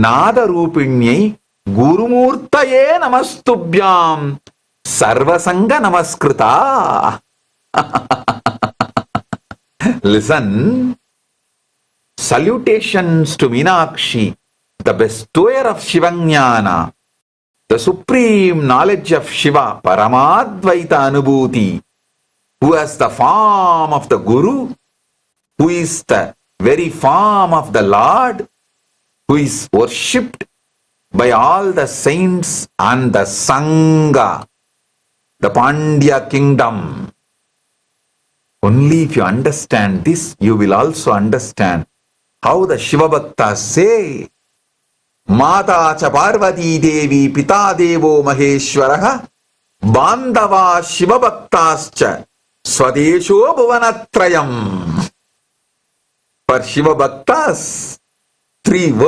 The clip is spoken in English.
నాదరూపిణ్యై గురుమూర్తయే నమస్తుభ్యాం సర్వసంగ నమస్కృత. Listen. Salutations to Meenakshi, the bestower of Shivajnana, the supreme knowledge of Shiva, Paramadvaita Anubhuti, who has the form of the Guru, who is the very form of the Lord, who is worshipped by all the saints and the Sangha, the Pandya kingdom. Only if you understand this, you will also understand how the Shiva Bhaktas say, Mata cha Parvati Devi Pita Devo Maheshwaraha Bandhava Shiva Bhaktas cha Swadesho Bhuvanatrayam. For Shiva Bhaktas, 3 words